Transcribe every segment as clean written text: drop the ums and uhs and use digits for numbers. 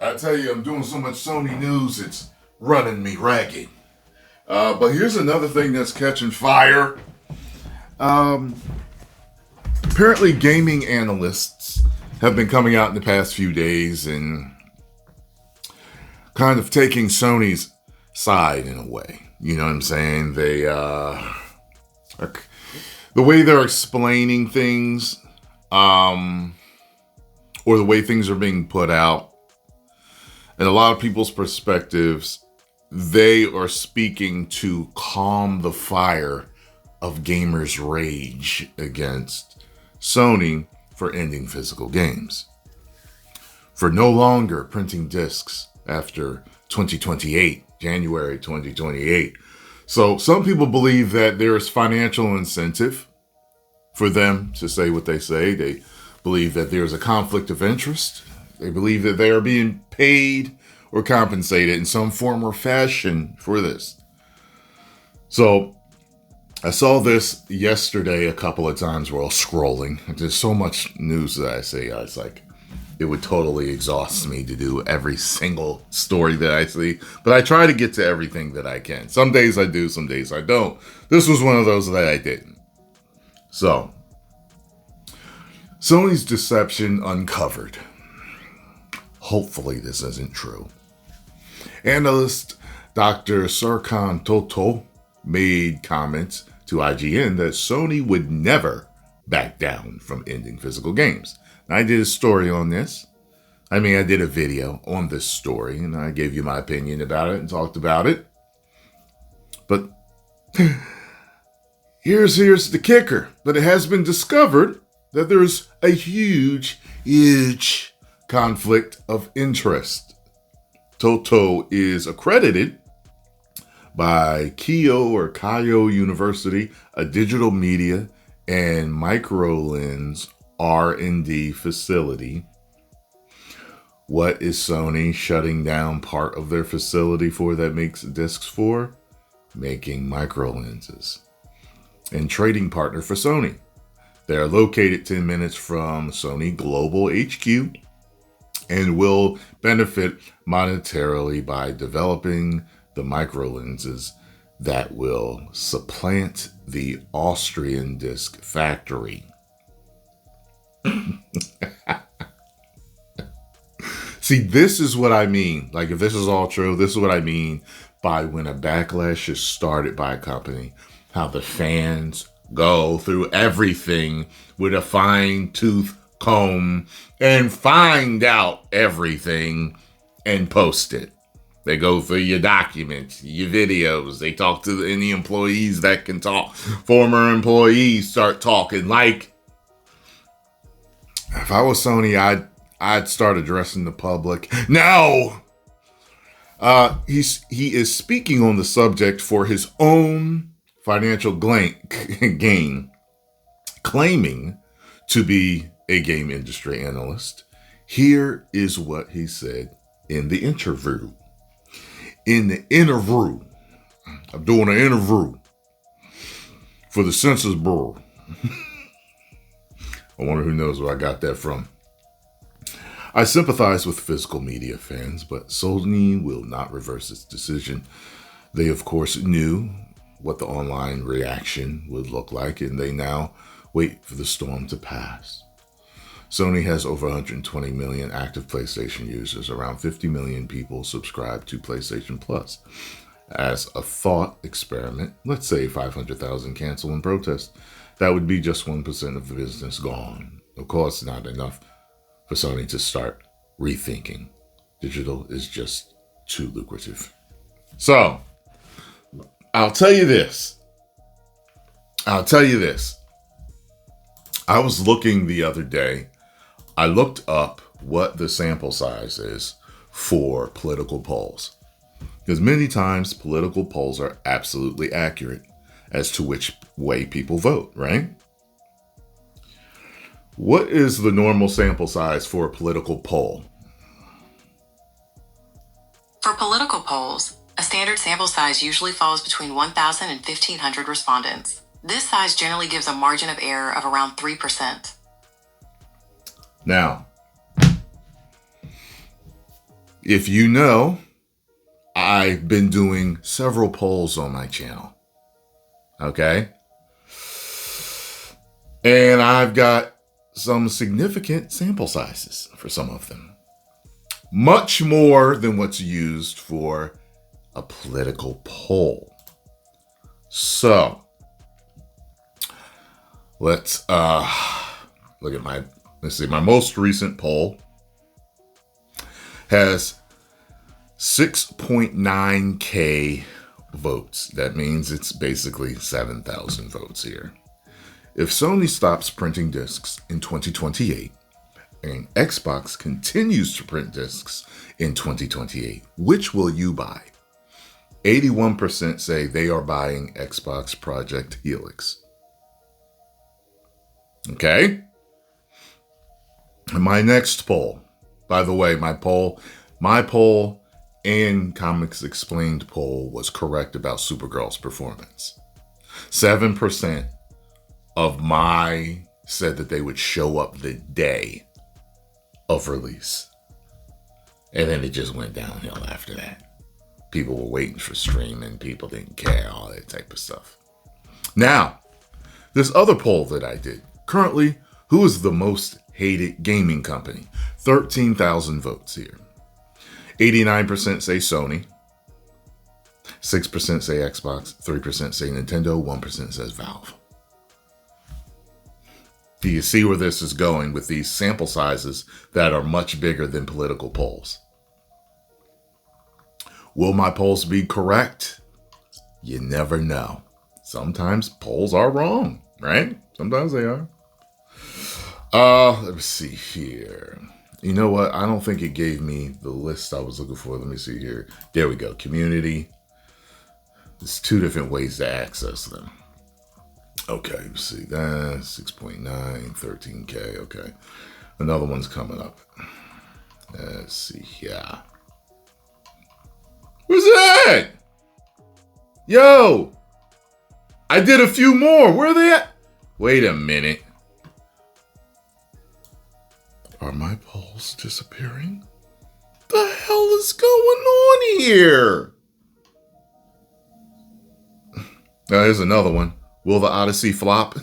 I tell you, I'm doing so much Sony news, it's running me ragged. But here's another thing that's catching fire. Um, Apparently, gaming analysts have been coming out in the past few days and kind of taking Sony's side in a way. You know what I'm saying? The way they're explaining things, or the way things are being put out, in a lot of people's perspectives, they are speaking to calm the fire of gamers' rage against Sony for ending physical games, for no longer printing discs after 2028, January 2028. So some people believe that there's financial incentive for them to say what they say. They believe that there's a conflict of interest. They believe that they are being paid or compensated in some form or fashion for this. So I saw this yesterday a couple of times while scrolling. There's so much news that I see. I was like, it would totally exhaust me to do every single story that I see. But I try to get to everything that I can. Some days I do, some days I don't. This was one of those that I didn't. So, Sony's deception uncovered. Hopefully this isn't true. Analyst Dr. Serkan Toto made comments to IGN that Sony would never back down from ending physical games. I did a story on this. I did a video on this story, and I gave you my opinion about it and talked about it. But here's the kicker. But it has been discovered that there's a huge conflict of interest. Toto is accredited by Keio University, a digital media and microlens R&D facility. What is Sony shutting down part of their facility for that makes discs for? Making microlenses. And trading partner for Sony. They are located 10 minutes from Sony Global HQ and will benefit monetarily by developing the microlenses that will supplant the Austrian disc factory. See, this is what I mean. Like, if this is all true, this is what I mean by when a backlash is started by a company, how the fans go through everything with a fine-tooth comb and find out everything and post it. They go through your documents, your videos. They talk to any employees that can talk. Former employees start talking. Like, if I was Sony, I'd start addressing the public. No! He is speaking on the subject for his own financial gain, claiming to be a game industry analyst. Here is what he said in the interview. I'm doing an interview for the Census Bureau. I wonder who knows where I got that from. I sympathize with physical media fans, but Sony will not reverse its decision. They, of course, knew what the online reaction would look like, and they now wait for the storm to pass. Sony has over 120 million active PlayStation users. Around 50 million people subscribe to PlayStation Plus. As a thought experiment, let's say 500,000 cancel in protest. That would be just 1% of the business gone. Of course, not enough for Sony to start rethinking. Digital is just too lucrative. So, I'll tell you this. I was looking the other day. I looked up what the sample size is for political polls. Because many times political polls are absolutely accurate as to which way people vote, right? What is the normal sample size for a political poll? For political polls, a standard sample size usually falls between 1,000 and 1,500 respondents. This size generally gives a margin of error of around 3%. Now, if you know, I've been doing several polls on my channel. Okay? And I've got some significant sample sizes for some of them. Much more than what's used for a political poll. So, let's look at my most recent poll has 6.9K votes. That means it's basically 7,000 votes here. If Sony stops printing discs in 2028 and Xbox continues to print discs in 2028, which will you buy? 81% say they are buying Xbox Project Helix. Okay? And my next poll, by the way, my poll and Comics Explained poll was correct about Supergirl's performance. 7% of my said that they would show up the day of release. And then it just went downhill after that. People were waiting for streaming. People didn't care, all that type of stuff. Now, this other poll that I did. Currently, who is the most hated gaming company? 13,000 votes here. 89% say Sony. 6% say Xbox. 3% say Nintendo. 1% says Valve. Do you see where this is going with these sample sizes that are much bigger than political polls? Will my polls be correct? You never know. Sometimes polls are wrong, right? Sometimes they are. Let me see here. You know what? I don't think it gave me the list I was looking for. Let me see here. There we go. Community. There's two different ways to access them. Okay, let's see. That's 6.9, 13K. Okay. Another one's coming up. Let's see here. Where's that? Yo! I did a few more. Where are they at? Wait a minute. Are my polls disappearing? The hell is going on here? Now, here's another one. Will the Odyssey flop?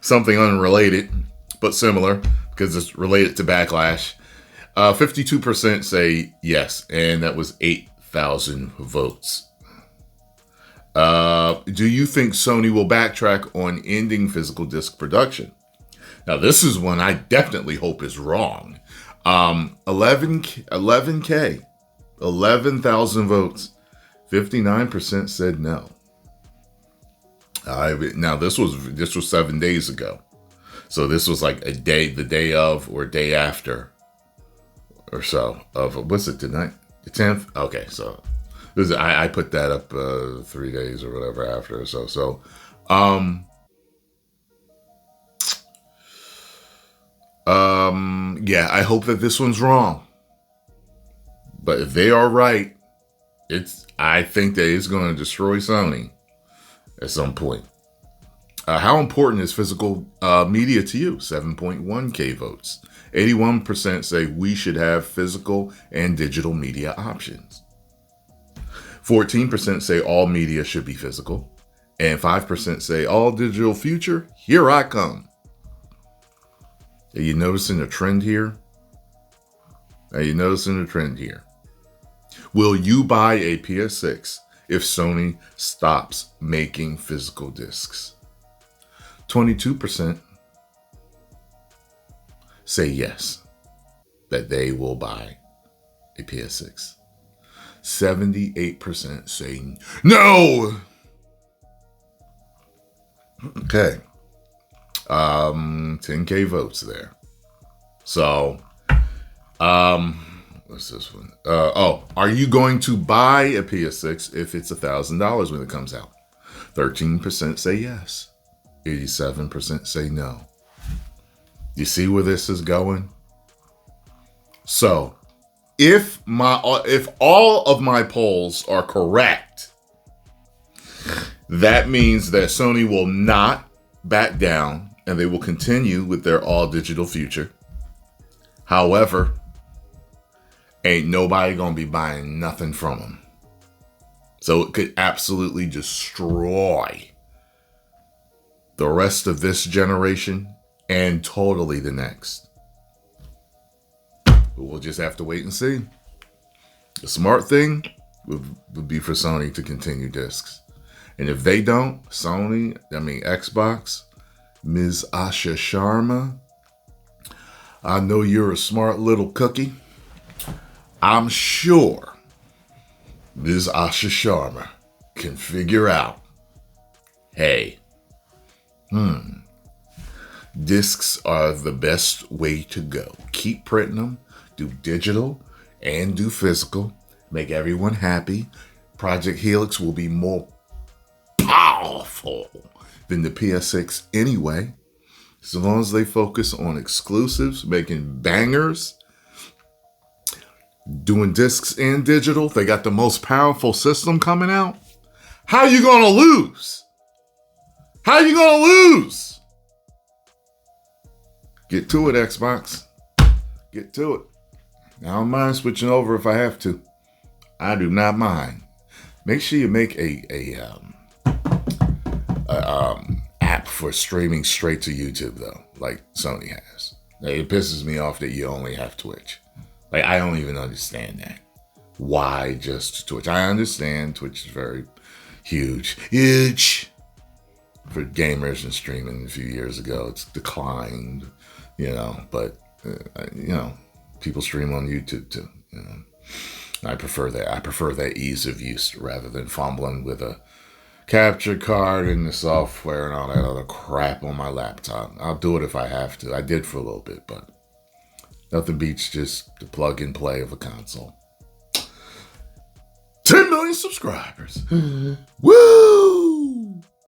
Something unrelated, but similar, because it's related to Backlash. 52% say yes, and that was 8,000 votes. Do you think Sony will backtrack on ending physical disc production? Now, this is one I definitely hope is wrong. 11,000 votes. 59% said no. Now, this was 7 days ago. So this was like the day of or day after or so of, what's it, tonight? The 10th? Okay, so I put that up 3 days or whatever after or so. So, yeah, I hope that this one's wrong. But if they are right, I think that it's going to destroy Sony at some point. How important is physical media to you? 7.1K votes. 81% say we should have physical and digital media options. 14% say all media should be physical. And 5% say all digital future, here I come. Are you noticing a trend here? Will you buy a PS6 if Sony stops making physical discs? 22% say yes, that they will buy a PS6. 78% say no. Okay. 10K votes there. So, what's this one? Are you going to buy a PS6 if it's $1,000 when it comes out? 13% say yes. 87% say no. You see where this is going? So, if all of my polls are correct, that means that Sony will not back down and they will continue with their all digital future. However, ain't nobody gonna be buying nothing from them. So it could absolutely destroy the rest of this generation and totally the next. But we'll just have to wait and see. The smart thing would be for Sony to continue discs. And if they don't, Xbox, Ms. Asha Sharma, I know you're a smart little cookie. I'm sure Ms. Asha Sharma can figure out, hey, discs are the best way to go. Keep printing them, do digital and do physical, make everyone happy. Project Helix will be more powerful than the PS6 anyway. As long as they focus on exclusives, making bangers, doing discs and digital, they got the most powerful system coming out. How you gonna lose? How you gonna lose? Get to it, Xbox. Get to it. I don't mind switching over if I have to. I do not mind. Make sure you make a app for streaming straight to YouTube though, like Sony has. It pisses me off that you only have Twitch. Like, I don't even understand that. Why just Twitch? I understand Twitch is very huge for gamers and streaming. A few years ago, it's declined, but people stream on YouTube too. I prefer that. I prefer that ease of use rather than fumbling with a capture card and the software and all that other crap on my laptop. I'll do it if I have to. I did for a little bit, but nothing beats just the plug and play of a console. 10 million subscribers. Woo!